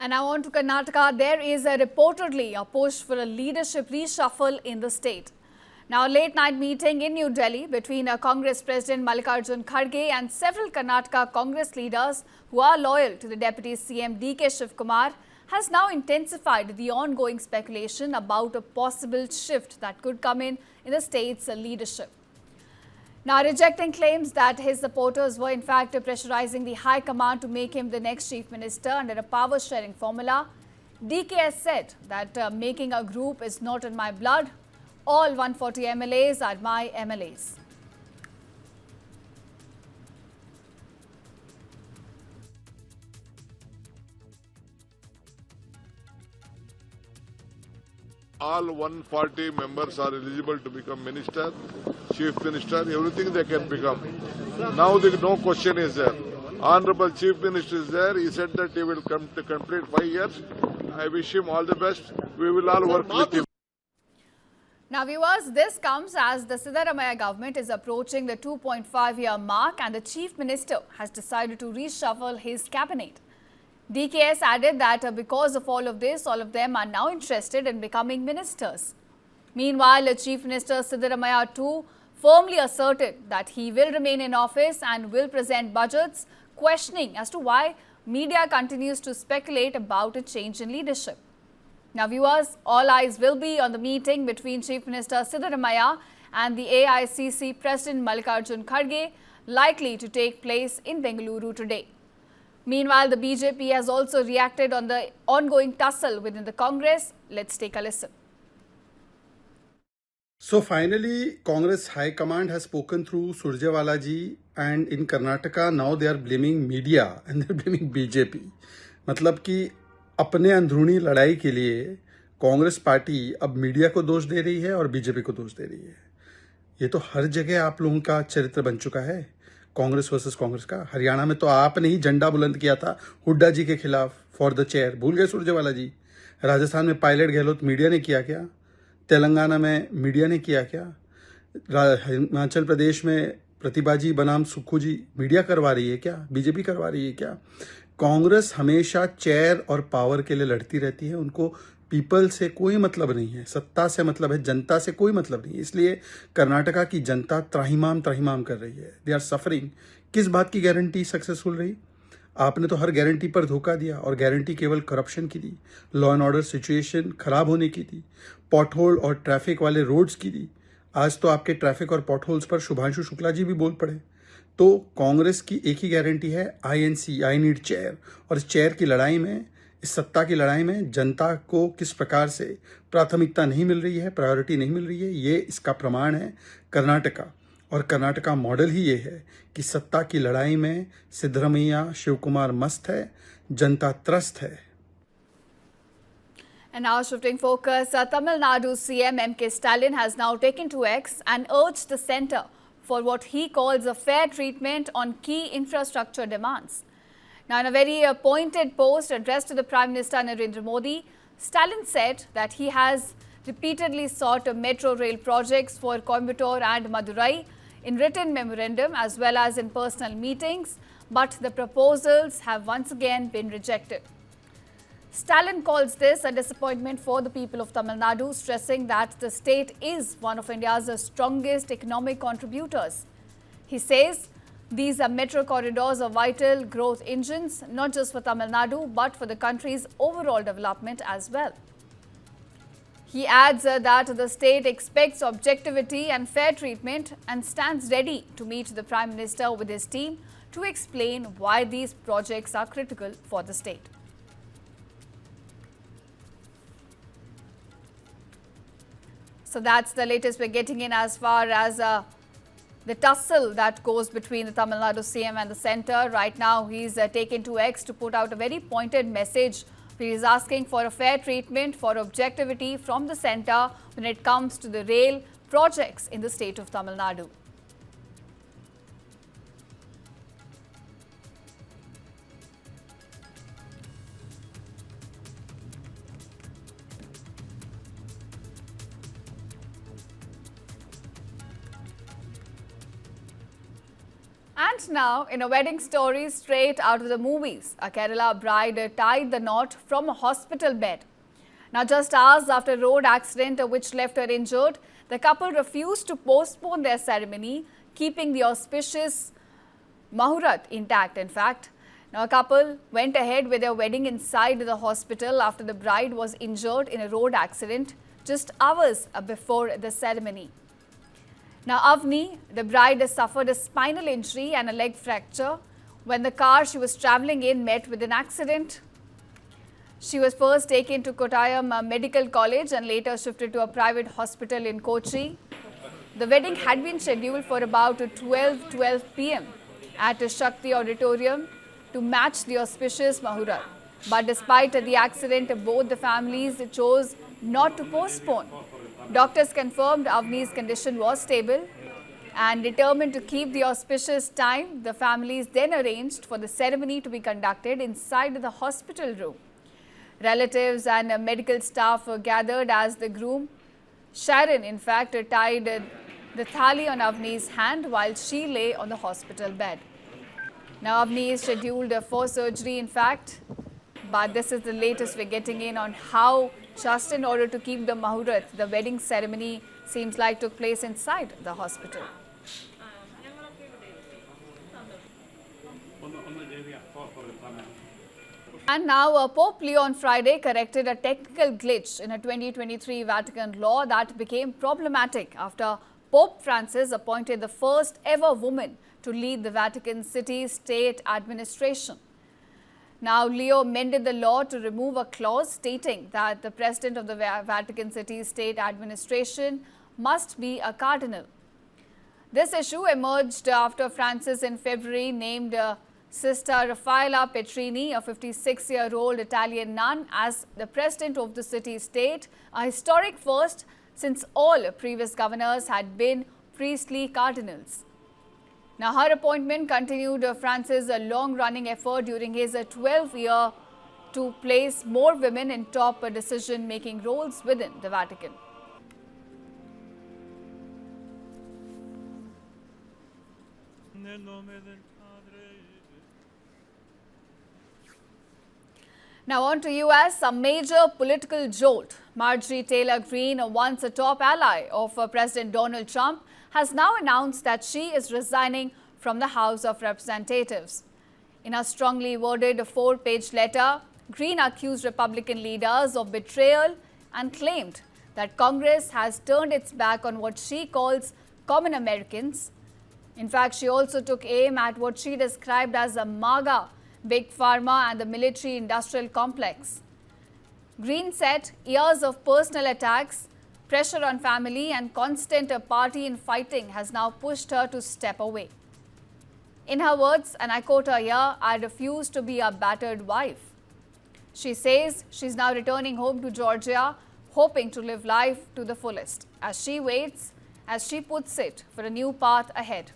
And now on to Karnataka. There is reportedly a push for a leadership reshuffle in the state. Now, a late-night meeting in New Delhi between Congress President Mallikarjun Kharge and several Karnataka Congress leaders who are loyal to the Deputy CM DK Shivakumar has now intensified the ongoing speculation about a possible shift that could come in the state's leadership. Now, rejecting claims that his supporters were in fact pressurizing the High Command to make him the next Chief Minister under a power-sharing formula, DKS said that making a group is not in my blood. All 140 MLAs are my MLAs. All 140 members are eligible to become minister, chief minister, everything they can become. Now no question is there. Honorable Chief Minister is there. He said that he will come to complete 5 years. I wish him all the best. We will all work with him. Now viewers, this comes as the Siddaramaiah government is approaching the 2.5-year mark and the Chief Minister has decided to reshuffle his cabinet. DKS added that because of all of this, all of them are now interested in becoming ministers. Meanwhile, Chief Minister Siddaramaiah too firmly asserted that he will remain in office and will present budgets, questioning as to why media continues to speculate about a change in leadership. Now viewers, all eyes will be on the meeting between Chief Minister Siddaramaiah and the AICC President Mallikarjun Kharge, likely to take place in Bengaluru today. Meanwhile, the BJP has also reacted on the ongoing tussle within the Congress. Let's take a listen. So finally, Congress High Command has spoken through Surjewala ji, and in Karnataka now they are blaming media and they are blaming BJP. मतलब कि अपने अंदरूनी लड़ाई के लिए Congress party अब media को दोष दे रही है और बीजेपी को दोष दे रही है. ये तो हर जगह आप लोगों का चरित्र बन चुका है, कांग्रेस वर्सेस कांग्रेस का. हरियाणा में तो आपने ही झंडा बुलंद किया था हुड्डा जी के खिलाफ फॉर द चेयर, भूल गए सुरजेवाला जी. राजस्थान में पायलट गहलोत मीडिया ने किया क्या? तेलंगाना में मीडिया ने किया क्या? हिमाचल प्रदेश में प्रतिभा जी बनाम सुक्खू जी मीडिया करवा रही है क्या? बीजेपी करवा रही है क्या? कांग्रेस हमेशा चेयर और पावर के लिए लड़ती रहती है. उनको पीपल से कोई मतलब नहीं है, सत्ता से मतलब है, जनता से कोई मतलब नहीं. इसलिए कर्नाटका की जनता त्राहिमाम कर रही है. They are suffering. किस बात की गारंटी सक्सेसफुल रही? आपने तो हर गारंटी पर धोखा दिया और गारंटी केवल करप्शन की दी, लॉ एंड ऑर्डर सिचुएशन खराब होने की दी, पॉट होल और ट्रैफिक वाले रोड्स की दी. आज तो आपके ट्रैफिक और पॉट होल्स पर शुभांशु शुक्ला जी भी बोल पड़े. तो कांग्रेस की एक ही गारंटी है, INC, आई नीड चेयर. और इस चेयर की लड़ाई में, इस सत्ता की लड़ाई में जनता को किस प्रकार से प्राथमिकता नहीं मिल रही है, प्रायोरिटी नहीं मिल रही है, ये इसका प्रमाण है कर्नाटका. और कर्नाटका मॉडल ही ये है कि सत्ता की लड़ाई में सिद्धरमैया शिवकुमार मस्त है, जनता त्रस्त है. And now shifting focus, Tamil Nadu CM MK Stalin has now taken to X and urged the centre for what he calls a fair treatment on key infrastructure demands. Now, in a very pointed post addressed to the Prime Minister Narendra Modi, Stalin said that he has repeatedly sought metro rail projects for Coimbatore and Madurai in written memorandum as well as in personal meetings, but the proposals have once again been rejected. Stalin calls this a disappointment for the people of Tamil Nadu, stressing that the state is one of India's strongest economic contributors. He says these metro corridors are vital growth engines, not just for Tamil Nadu, but for the country's overall development as well. He adds that the state expects objectivity and fair treatment and stands ready to meet the Prime Minister with his team to explain why these projects are critical for the state. So that's the latest we're getting in as far as the tussle that goes between the Tamil Nadu CM and the centre. Right now, he's taken to X to put out a very pointed message. He is asking for a fair treatment, for objectivity from the centre when it comes to the rail projects in the state of Tamil Nadu. And now, in a wedding story straight out of the movies, a Kerala bride tied the knot from a hospital bed. Now, just hours after a road accident which left her injured, the couple refused to postpone their ceremony, keeping the auspicious Mahurat intact, in fact. Now, a couple went ahead with their wedding inside the hospital after the bride was injured in a road accident just hours before the ceremony. Now, Avni, the bride, suffered a spinal injury and a leg fracture when the car she was travelling in met with an accident. She was first taken to Kottayam Medical College and later shifted to a private hospital in Kochi. The wedding had been scheduled for about 12 p.m. at a Shakti Auditorium to match the auspicious Mahurat. But despite the accident, both the families chose not to postpone. Doctors confirmed Avni's condition was stable and determined to keep the auspicious time. The families then arranged for the ceremony to be conducted inside the hospital room. Relatives and medical staff gathered as the groom, Sharon, in fact, tied the thali on Avni's hand while she lay on the hospital bed. Now, Avni is scheduled for surgery, in fact, but this is the latest we're getting in on how, just in order to keep the Mahurat, the wedding ceremony seems like took place inside the hospital. And now, Pope Leo on Friday corrected a technical glitch in a 2023 Vatican law that became problematic after Pope Francis appointed the first ever woman to lead the Vatican city-state administration. Now, Leo amended the law to remove a clause stating that the president of the Vatican city-state administration must be a cardinal. This issue emerged after Francis in February named Sister Raffaella Petrini, a 56-year-old Italian nun, as the president of the city-state, a historic first since all previous governors had been priestly cardinals. Now, her appointment continued Francis' long-running effort during his 12th year to place more women in top decision-making roles within the Vatican. Now on to US, a major political jolt. Marjorie Taylor Greene, once a top ally of President Donald Trump, has now announced that she is resigning from the House of Representatives. In a strongly worded 4-page letter, Greene accused Republican leaders of betrayal and claimed that Congress has turned its back on what she calls common Americans. In fact, she also took aim at what she described as a MAGA, Big Pharma and the military-industrial complex. Greene said years of personal attacks, pressure on family and constant party infighting has now pushed her to step away. In her words, and I quote her here, "I refuse to be a battered wife." She says she's now returning home to Georgia, hoping to live life to the fullest as she waits, as she puts it, for a new path ahead.